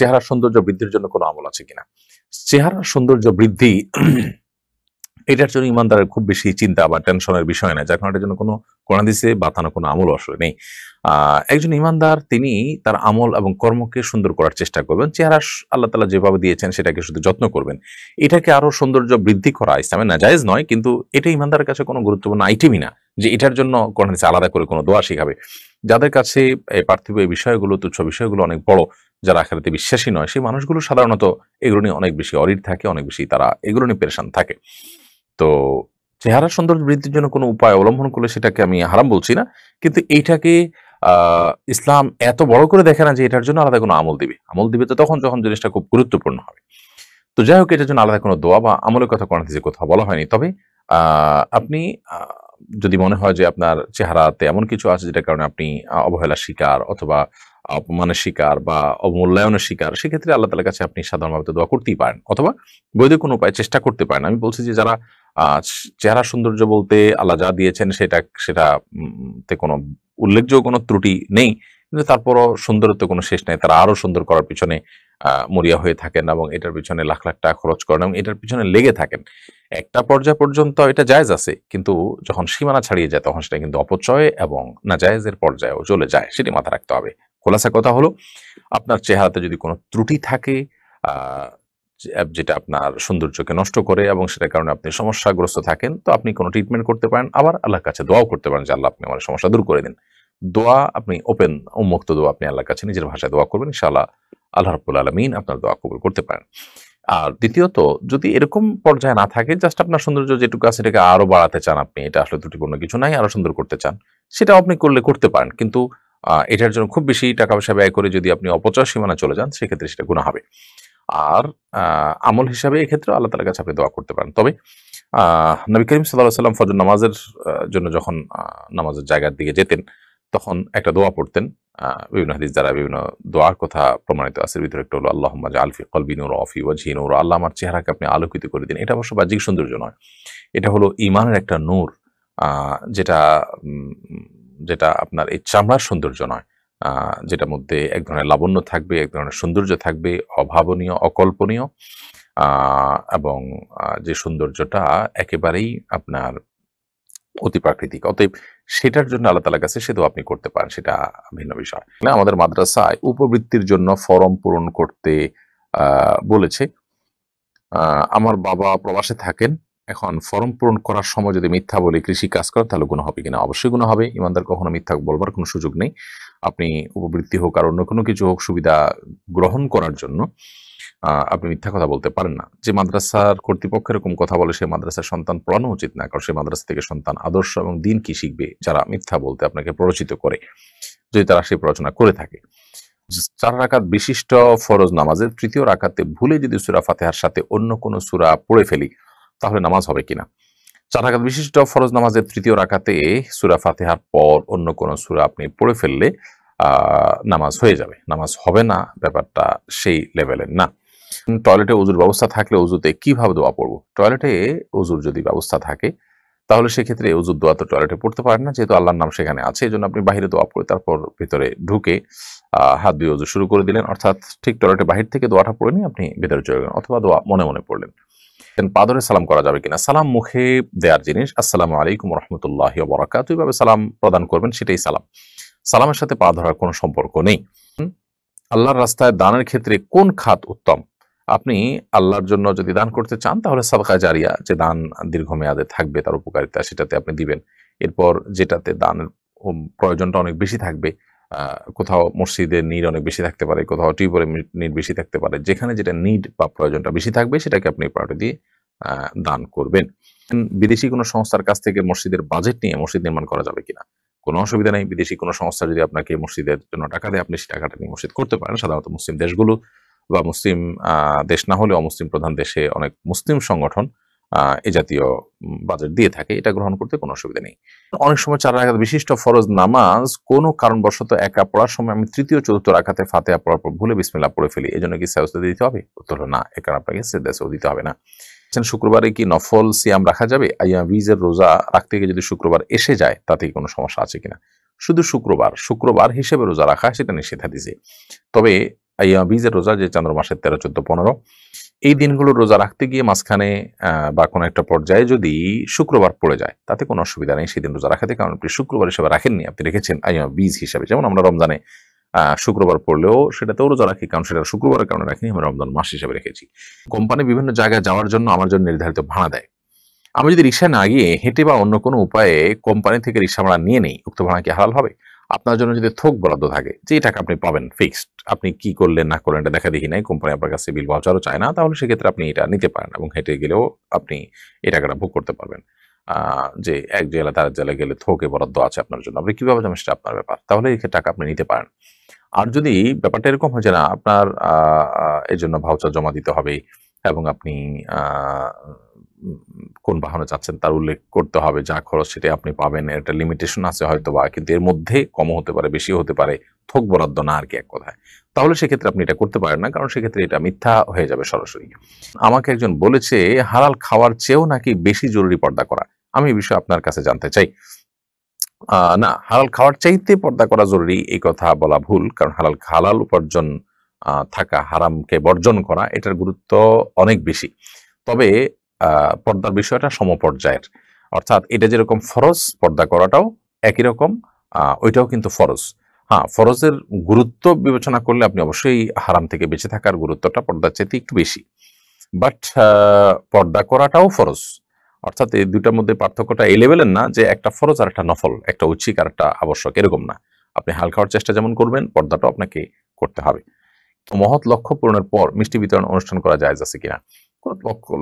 চেহারার সৌন্দর্য বৃদ্ধির জন্য কোনো আমল আছে কিনা? চেহারার সৌন্দর্য বৃদ্ধি এটার জন্য ইমানদারের খুব বেশি চিন্তা বা টেনশনের বিষয় না, যার কারণে এটার জন্য কোনো কোরআন হাদিসে বাতানো কোনো আমল আসলে নেই। একজন ইমানদার তিনি তার আমল এবং কর্মকে সুন্দর করার চেষ্টা করবেন। চেহারা আল্লাহ তাআলা যেভাবে দিয়েছেন সেটাকে শুধু যত্ন করবেন। এটাকে আরো সৌন্দর্য বৃদ্ধি করা ইসলামে নাজায়েজ নয়, কিন্তু এটা ইমানদারের কাছে কোনো গুরুত্বপূর্ণ আইটেমই না যে এটার জন্য কোরআন হাদিসে আলাদা করে কোনো দোয়া শিখাবে। যাদের কাছে পার্থিব এই বিষয়গুলো, তুচ্ছ বিষয়গুলো অনেক বড়, যারা আখিরাতে বিশ্বাসী নয়, সেই মানুষগুলো সাধারণত এগুলো নিয়ে অনেক বেশি অরিড থাকে, অনেক বেশি তারা এগুলো নিয়ে পেরেশান থাকে। তো চেহারার সৌন্দর্য বৃদ্ধির জন্য কোনো উপায় অবলম্বন করলে সেটাকে আমি হারাম বলছি না, কিন্তু এইটাকে ইসলাম এত বড় করে দেখে না যে এটার জন্য আলাদা কোনো আমল দিবে। আমল দিবে তো তখন যখন জিনিসটা খুব গুরুত্বপূর্ণ হবে। তো যাই হোক, এটার জন্য আলাদা কোনো দোয়া বা আমলের কথা কোরআন হাদিসে কোথাও বলা হয়নি। তবে আপনি যদি মনে হয় যে আপনার চেহারাতে এমন কিছু আছে যেটার কারণে আপনি অবহেলার শিকার অথবা অপমানের শিকার বা অবমূল্যায়নের শিকার, সেক্ষেত্রে আল্লাহ তাআলার কাছে আপনি সাধারণভাবে তো দোয়া করতেই পারেন অথবা বৈধ কোনো উপায় চেষ্টা করতে পারেন। আমি বলছি যে যারা চেহারা সৌন্দর্য বলতে আল্লাহ যা দিয়েছেন সেটাতে কোনো উল্লেখযোগ্য কোনো ত্রুটি নেই, কিন্তু তারপরও সুন্দরত্ব কোনো শেষ নেই, তারা আরো সুন্দর করার পিছনে মরিয়া হয়ে থাকেন এবং এটার পিছনে লাখ লাখ টাকা খরচ করেন এবং এটার পিছনে লেগে থাকেন। একটা পর্যায় পর্যন্ত এটা জায়েজ আছে, কিন্তু যখন সীমানা ছাড়িয়ে যায় তখন সেটা কিন্তু অপচয় এবং নাজায়েজের পর্যায়েও চলে যায়, সেটি মাথায় রাখতে হবে। খোলাসা কথা হলো, আপনার চেহারাতে যদি কোনো ত্রুটি থাকে যেটা আপনার সৌন্দর্যকে নষ্ট করে এবং সেটার কারণে আপনি সমস্যাগ্রস্ত থাকেন, তো আপনি কোনো ট্রিটমেন্ট করতে পারেন, আবার আল্লাহর কাছে দোয়াও করতে পারেন যে আল্লাহ আপনি আমার সমস্যা দূর করে দিন। দোয়া আপনি ওপেন উন্মুক্ত দোয়া আপনি আল্লাহর কাছে নিজের ভাষায় দোয়া করবেন, ইনশাআল্লাহ আল্লাহ রাব্বুল আলামিন আপনার দোয়া কবুল করতে পারেন। আর দ্বিতীয়ত, যদি এরকম পর্যায়ে না থাকে, জাস্ট আপনার সৌন্দর্য যেটুকু আছে এটাকে আরো বাড়াতে চান, আপনি এটা আসলে ত্রুটিপূর্ণ কিছু নাই, আরো সুন্দর করতে চান, সেটাও আপনি করতে পারেন, কিন্তু এটার জন্য খুব বেশি টাকা পয়সা ব্যয় করে যদি আপনি অপচয় সীমানা চলে যান, সেক্ষেত্রে সেটা গুনাহ হবে। আর আমল হিসাবে এক্ষেত্রে আল্লাহ তাআলার কাছে আপনি দোয়া করতে পারেন। তবে নবী করিম সাল্লাল্লাহু আলাইহি ওয়াসাল্লাম ফজর নামাজের জন্য যখন নামাজের জায়গার দিকে যেতেন, তখন একটা দোয়া পড়তেন। বিভিন্ন হাদিস দ্বারা বিভিন্ন দোয়ার কথা প্রমাণিত আছে। এর ভিতরে একটা হলো আল্লাহুম্মা জাআল ফি কলবি নূরা ওয়া ফি ওয়াজহি নূরা। আল্লাহ আমার চেহারাকে আপনি আলোকিত করে দিন। এটা অবশ্য বাহ্যিক সৌন্দর্য নয়। এটা হলো ঈমানের একটা নূর, আ যেটা উম যেটা আপনার এই চামড়ার সৌন্দর্য নয়। যেটার মধ্যে এক ধরনের লাবণ্য থাকবে, এক ধরনের সৌন্দর্য থাকবে, অভাবনীয়, অকল্পনীয়, এবং যে সৌন্দর্যটা একেবারেই আপনার অতি প্রাকৃতিক। অতএব সেটার জন্য আল্লাহ তাআলার কাছে সে দোয়া আপনি করতে পারেন, সেটা ভিন্ন বিষয়। আমাদের মাদ্রাসায় উপবৃত্তির জন্য ফরম পূরণ করতে বলেছে। আমার বাবা প্রবাসে থাকেন। এখন ফরম পূরণ করার সময় যদি মিথ্যা বলি কৃষি কাজ করেন, তাহলে গুনাহ হবে কিনা? অবশ্যই গুনাহ হবে। ঈমানদার কখনো মিথ্যা বলবার কোনো সুযোগ নেই। আপনি উপবৃত্তি হোক আর অন্য কোনো কিছু হোক, সুবিধা গ্রহণ করার জন্য আপনি মিথ্যা কথা বলতে পারেন না। যে মাদ্রাসার কর্তৃপক্ষ এরকম কথা বলে, সে মাদ্রাসার সন্তান পড়ানো উচিত না, কারণ সে মাদ্রাসা থেকে সন্তান আদর্শ এবং দ্বীন কি শিখবে যারা মিথ্যা বলতে আপনাকে প্ররোচিত করে, যদি তারা সেই প্ররোচনা করে থাকে। 4 রাকাত বিশিষ্ট ফরজ নামাজের তৃতীয় রাকাতে ভুলে যদি সূরা ফাতিহার সাথে অন্য কোনো সূরা পড়ে ফেলি, তাহলে নামাজ হবে কিনা? 4 রাকাত বিশিষ্ট ফরজ নামাজের তৃতীয় রাকাতে সূরা ফাতিহার পর অন্য কোনো সূরা আপনি পড়ে ফেললে নামাজ হয়ে যাবে, নামাজ হবে না, ব্যাপারটা সেই লেভেলের না। টয়লেটে ওযুর ব্যবস্থা থাকলে ওযুতে কিভাবে দোয়া পড়ব? টয়লেটে ওযুর যদি ব্যবস্থা থাকে, তাহলে সেক্ষেত্রে ওযুর দোয়া তো টয়লেটে পড়তে পারেন না, যেহেতু আল্লাহর নাম সেখানে আছে। এজন্য আপনি বাহিরে দোয়া পড়ে তারপর ভিতরে ঢুকে হাত দিয়ে ওযু শুরু করে দিলেন, অর্থাৎ ঠিক টয়লেটের বাহির থেকে দোয়াটা পড়ে নিয়ে আপনি ভেতরে চলে গেলেন, অথবা দোয়া মনে মনে পড়লেন। পা ধরে সালাম করা যাবে কিনা? সালাম মুখে দেওয়ার জিনিস। আসসালামু আলাইকুম ওয়া রাহমাতুল্লাহি ওয়া বারাকাতুহু, এভাবে সালাম প্রদান করবেন, সেটাই সালাম। সালামের সাথে পা ধরার কোনো সম্পর্ক নেই। আল্লাহর রাস্তায় দানের ক্ষেত্রে কোন খাত উত্তম? আপনি আল্লাহর জন্য যদি দান করতে চান, তাহলে সাদকা জারিয়া, যে দান দীর্ঘমেয়াদে থাকবে, তার উপকারিতা, সেটাতে আপনি দিবেন। এরপর যেটাতে দানের প্রয়োজনটা অনেক বেশি থাকবে, কোথাও মসজিদের নিড অনেক বেশি থাকতে পারে, কোথাও টিউবওয়েলের নিড বেশি থাকতে পারে, যেখানে যেটা নিড বা প্রয়োজনটা বেশি থাকবে সেটাকে আপনি প্রায়োরিটি দিয়ে দান করবেন। বিদেশি কোনো সংস্থার কাছ থেকে মসজিদের বাজেট নিয়ে মসজিদ নির্মাণ করা যাবে কিনা? কোনো অসুবিধা নেই। বিদেশি কোনো সংস্থা যদি আপনাকে মসজিদের জন্য টাকা দেয়, আপনি সেই টাকাটা নিয়ে মসজিদ করতে পারেন। সাধারণত মুসলিম দেশগুলো বা মুসলিম দেশ না হলেও অমুসলিম প্রধান দেশে অনেক মুসলিম সংগঠন এ জাতীয় বাজেট দিয়ে থাকে, এটা গ্রহণ করতে কোনো অসুবিধা নেই। অনেক সময় 4 রাকাত বিশিষ্ট ফরজ নামাজ কোনো কারণবশত একা পড়ার সময় আমি তৃতীয় চতুর্থ রাকাতে ফাতিহা পড়ার পর ভুলে বিসমিল্লাহ পড়ে ফেলি, এজন্য কি সাজদা দিতে হবে? উত্তর হলো না, এ কারণে আপনাকে সাজদা দিতে হবে না। শুক্রবারে কি নফল সিয়াম রাখা যাবে? আইয়াম বীজের রোজা রাখতে গিয়ে যদি শুক্রবার এসে যায়, তাতে কি কোনো সমস্যা আছে কিনা? শুধু শুক্রবার হিসেবে রোজা রাখা, সেটা নিষেধ হাদিসে। তবে আইয়াম বীজের রোজা, যে চন্দ্র মাসের 13, 14, 15 এই দিনগুলো রোজা রাখতে গিয়ে মাঝখানে বা কোনো একটা পর্যায়ে যদি শুক্রবার পড়ে যায় তাতে কোনো অসুবিধা নেই সেদিন রোজা রাখাতে, কারণ আপনি শুক্রবার হিসেবে রাখেননি, আপনি রেখেছেন আইয়াম বীজ হিসাবে। যেমন আমরা রমজানে শুক্রবার পড়লেও সেটাতেও রোজা রাখি, কারণ সেটা শুক্রবারের কারণে রাখিনি, আমরা রমজান মাস হিসেবে রেখেছি। কোম্পানি বিভিন্ন জায়গায় যাওয়ার জন্য আমার জন্য নির্ধারিত ভাড়া দেয়। আমি যদি রিক্সা না গিয়ে হেঁটে বা অন্য কোনো উপায়ে কোম্পানি থেকে রিক্সা ভাড়া নিয়ে নেই, উক্ত ভাড়া কি হালাল হবে? আপনার জন্য যদি থোক বরাদ্দ থাকে, যে টাকা আপনি পাবেন ফিক্সড, আপনি কি করলেন না করলেন এটা দেখা দেখি নাই, কোম্পানি আপনার কাছে বিল ভাউচারও চায় না, তাহলে সেক্ষেত্রে আপনি এটা নিতে পারেন এবং হেঁটে গেলেও আপনি এই টাকাটা ভোগ করতে পারবেন। যে এক জেলা তার জেলা গেলে থোকে বরাদ্দ আছে আপনার জন্য, আপনি কিভাবে যাবেন সেটা আপনার ব্যাপার, তাহলে এই টাকা আপনি নিতে পারেন। আর যদি ব্যাপারটা এরকম হয় যে না, আপনার এর জন্য ভাউচার জমা দিতে হবে এবং আপনি কোন বাহনে যাচ্ছেন তার উল্লেখ করতে হবে, যা খরচ সেটা আপনি পাবেন, একটা লিমিটেশন আছে হয়তো বা, কিন্তু এর মধ্যে কমও হতে পারে বেশিও হতে পারে, থোক বরাদ্দ না আর কি এক কথায়, তাহলে সেক্ষেত্রে আপনি এটা করতে পারেন না, কারণ সেক্ষেত্রে এটা মিথ্যা হয়ে যাবে সরাসরি। আমাকে একজন বলেছে হালাল খাওয়ার চেয়েও নাকি বেশি জরুরি পর্দা করা। আমি এই বিষয়ে আপনার কাছে জানতে চাই। না, হালাল খাওয়ার চাইতে পর্দা করা জরুরি এই কথা বলা ভুল, কারণ হালাল উপার্জন থাকা, হারামকে বর্জন করা, এটার গুরুত্ব অনেক বেশি। তবে পর্দার বিষয়টা সমপর্যায়ের, অর্থাৎ এটা যেরকম ফরজ, পর্দা করাটাও একই রকম, ওইটাও কিন্তু ফরজ। হ্যাঁ, ফরজের গুরুত্ব বিবেচনা করলে আপনি অবশ্যই হারাম থেকে বেঁচে থাকার গুরুত্বটা পর্দার চাইতে একটু বেশি, বাট পর্দা করাটাও ফরজ। অর্থাৎ এই দুটার মধ্যে পার্থক্যটা এই লেভেলের না যে একটা ফরজ আর একটা নফল, একটা ঐচ্ছিক আর একটা আবশ্যক, এরকম না। আপনি হাল খাওয়ার চেষ্টা যেমন করবেন, পর্দাটাও আপনাকে করতে হবে। তো মহৎ লক্ষ্য পূরণের পর মিষ্টি বিতরণ অনুষ্ঠান করা জায়েজ আছে কিনা? কোন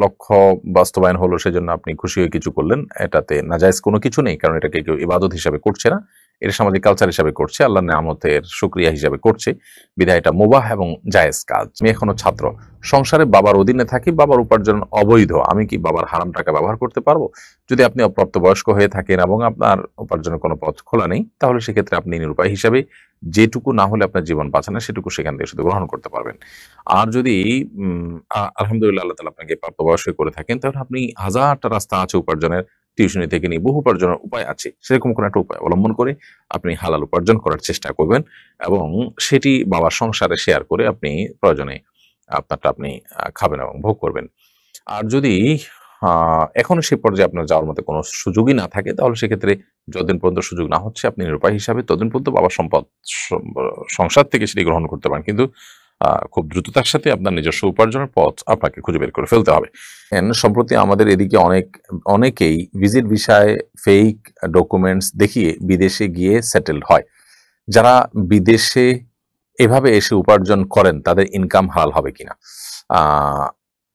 লক্ষ্য বাস্তবায়ন হলো সেজন্য আপনি খুশি হয়ে কিছু করলেন, এটাতে নাজায়েজ কোনো কিছু নেই, কারণ এটাকে কেউ ইবাদত হিসাবে করছে না, এটা সামাজিক কালচার হিসাবে করছে, আল্লাহর নিয়ামতের শুকরিয়া হিসাবে করছে, বিধায় এটা মুবাহ এবং জায়েজ কাজ। আমি এখনো ছাত্র, সংসারে বাবার অধীনে থাকি, বাবার উপার্জন অবৈধ, আমি কি বাবার হারাম টাকা ব্যবহার করতে পারবো? যদি আপনি অপ্রাপ্তবয়স্ক হয়ে থাকেন এবং আপনার উপার্জনের কোনো পথ খোলা নেই, তাহলে সেক্ষেত্রে আপনি নিরুপায় হিসাবে যেটুকু না হলে আপনার জীবন বাঁচে না সেটুকু সেখান থেকে শুধু গ্রহণ করতে পারবেন। আর যদি আলহামদুলিল্লাহ আল্লাহ তাআলা আপনাকে প্রাপ্তবয়স্ক করে থাকেন, তাহলে আপনি হাজারটা রাস্তা আছে উপার্জনের, টিউশনি থেকে নিয়ে বহু উপার্জনের উপায় আছে, সেরকম কোনো একটা উপায় অবলম্বন করে আপনি হালাল উপার্জন করার চেষ্টা করবেন এবং সেটি বাবার সংসারে শেয়ার করে আপনি প্রয়োজনে আপনারটা আপনি খাবেন এবং ভোগ করবেন। আর যদি এখনো সেই পর্যায়ে আপনার যাওয়ার মতো কোনো সুযোগই না থাকে, তাহলে সেক্ষেত্রে যতদিন পর্যন্ত সুযোগ না হচ্ছে আপনি নিরুপায় হিসাবে ততদিন পর্যন্ত বাবার সম্পদ সংসার থেকে সেটি গ্রহণ করতে পারেন, কিন্তু খুব দ্রুততার সাথে আপনার নিজস্ব উপার্জনের পথ আপনাকে খুঁজে বের করে ফেলতে হবে। সম্প্রতি আমাদের এদিকে অনেকেই ভিজিট ভিসায় ফেক ডকুমেন্টস দেখিয়ে বিদেশে গিয়ে সেটেলড হয়। যারা বিদেশে এভাবে এসে উপার্জন করেন তাদের ইনকাম হালাল হবে কিনা?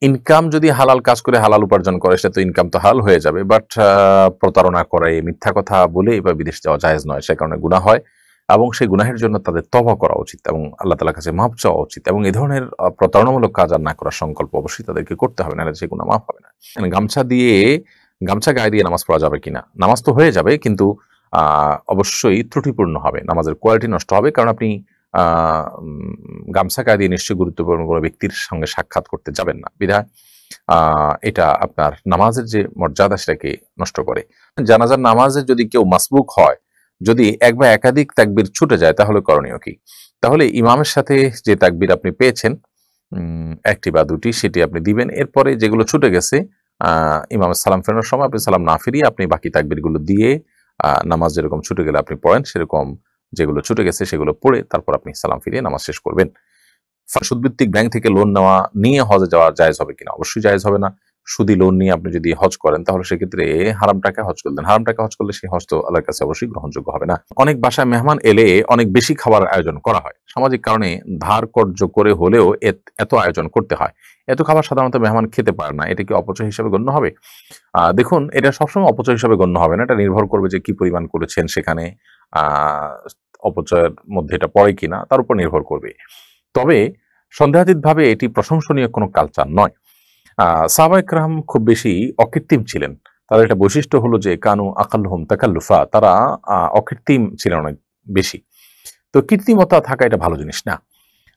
ইনকাম যদি হালাল কাজ করে হালাল উপার্জন করে সেটা তো ইনকাম তো হালাল হয়ে যাবে, বাট প্রতারণা করে, মিথ্যা কথা বলে এবার বিদেশ যাওয়া জায়েজ নয়, সে কারণে গুনাহ হয় এবং সেই গুনাহের জন্য তাদের তওবা করা উচিত এবং আল্লাহ তাআলার কাছে মাফ চাওয়া উচিত এবং এই ধরনের প্রতারণামূলক কাজ আর না করার সংকল্প অবশ্যই তাদেরকে করতে হবে, নাহলে সে গুনাহ মাফ হবে না। গামছা গায়ে দিয়ে নামাজ পড়া যাবে কিনা? নামাজ তো হয়ে যাবে, কিন্তু অবশ্যই ত্রুটিপূর্ণ হবে, নামাজের কোয়ালিটি নষ্ট হবে, কারণ আপনি গামছা গায়ে দিয়ে নিশ্চয়ই গুরুত্বপূর্ণ কোনো ব্যক্তির সঙ্গে সাক্ষাৎ করতে যাবেন না, বিধায় এটা আপনার নামাজের যে মর্যাদা সেটাকে নষ্ট করে। জানাজার নামাজে যদি কেউ মাসবুক হয়, যদি এক বা একাধিক তাকবীর ছুটে যায়, তাহলে করণীয় কি? তাহলে ইমামের সাথে যে তাকবীর আপনি পেয়েছেন একটি বা দুটি, সেটি আপনি দিবেন। এরপরে যেগুলো ছুটে গেছে ইমামের সালাম ফেরানোর সময় আপনি সালাম না ফিরিয়ে আপনি বাকি তাকবীরগুলো দিয়ে নামাজ যেরকম ছুটে গেলে আপনি পড়েন, সেরকম যেগুলো ছুটে গেছে সেগুলো পড়ে তারপর আপনি সালাম ফিরিয়ে নামাজ শেষ করবেন। সুদভিত্তিক ব্যাংক থেকে লোন নিয়ে হজে যাওয়া জায়েজ হবে কিনা? অবশ্যই জায়েজ হবে না। সুদি লোন নিয়ে আপনি যদি হজ করেন, তাহলে সেক্ষেত্রে হারাম টাকা হজ করলেন। হারাম টাকা হজ করলে সেই হজ তো আল্লাহর কাছে অবশ্যই গ্রহণযোগ্য হবে না। অনেক বাসায় মেহমান এলে অনেক বেশি খাবার আয়োজন করা হয়, সামাজিক কারণে ধার কর্য করে হলেও এত আয়োজন করতে হয়। এত খাবার সাধারণত মেহমান খেতে পারে না, এটা কি অপচয় হিসাবে গণ্য হবে? দেখুন, এটা সবসময় অপচয় হিসাবে গণ্য হবে না, এটা নির্ভর করবে যে কি পরিমাণ করেছেন, সেখানে অপচয়ের মধ্যে এটা পড়ে কিনা তার উপর নির্ভর করবে। তবে সন্দেহাতীতভাবে এটি প্রশংসনীয় কোনো কালচার নয়। সাহাবায়ে কেরাম খুব বেশি অকৃত্রিম ছিলেন, তাদের একটা বৈশিষ্ট্য হলো যে কানু আকাল্লুহুম তাকাল্লুফা, তারা অকৃত্রিম ছিলেন অনেক বেশি। তো কৃত্রিমতা থাকা এটা ভালো জিনিস না।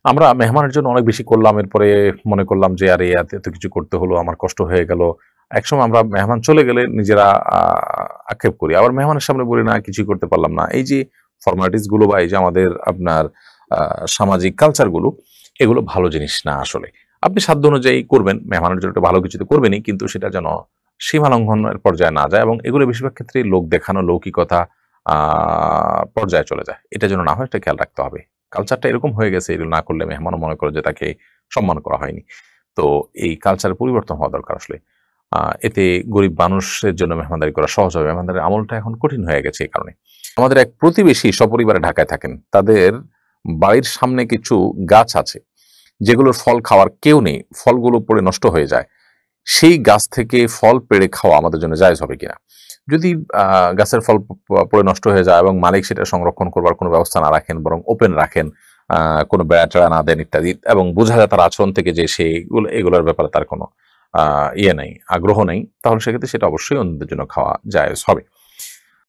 আমরা মেহমানের জন্য অনেক বেশি করলাম, এরপরে মনে করলাম যে আরে এত কিছু করতে হলো, আমার কষ্ট হয়ে গেল। একসময় আমরা মেহমান চলে গেলে নিজেরা আক্ষেপ করি, আবার মেহমানের সামনে বলি না কিছুই করতে পারলাম না। এই যে ফর্মালিটিস গুলো বা এই যে আমাদের আপনার সামাজিক কালচারগুলো, এগুলো ভালো জিনিস না আসলে। আপনি সাধ্য অনুযায়ী করবেন, মেহমানের জন্য একটা ভালো কিছু তো করবেনই, কিন্তু সেটা যেন সীমা লঙ্ঘনের পর্যায়ে না যায় এবং এগুলো বেশিরভাগ ক্ষেত্রে লোক দেখানো, লৌকিকতা পর্যায়ে চলে যায়। এটা যেন না হয়, এটা খেয়াল রাখতে হবে। কালচারটা এরকম হয়ে গেছে, এগুলো না করলে মেহমানও মনে করে যে তাকে সম্মান করা হয়নি। তো এই কালচারের পরিবর্তন হওয়া দরকার আসলে। এতে গরিব মানুষের জন্য মেহমানদারি করা সহজ হবে। মেহমানদারির আমলটা এখন কঠিন হয়ে গেছে এই কারণে। আমাদের এক প্রতিবেশী সপরিবারে ঢাকায় থাকেন। তাদের বাড়ির সামনে কিছু গাছ আছে, যেগুলোর ফল খাওয়ার কেউ নেই। ফলগুলো পড়ে নষ্ট হয়ে যায়। সেই গাছ থেকে ফল পেড়ে খাওয়া আমাদের জন্য জায়েজ হবে কিনা? যদি গাছের ফল পড়ে নষ্ট হয়ে যায় এবং মালিক সেটা সংরক্ষণ করবার কোনো ব্যবস্থা না রাখেন, বরং ওপেন রাখেন, কোনো বেড়া-টেড়া না দেন ইত্যাদি, এবং বোঝা যায় তার আচরণ থেকে যে সে এগুলোর ব্যাপারে তার কোনো ইয়ে নেই, আগ্রহ নেই, তাহলে সেক্ষেত্রে সেটা অবশ্যই অন্যদের জন্য খাওয়া জায়েজ হবে।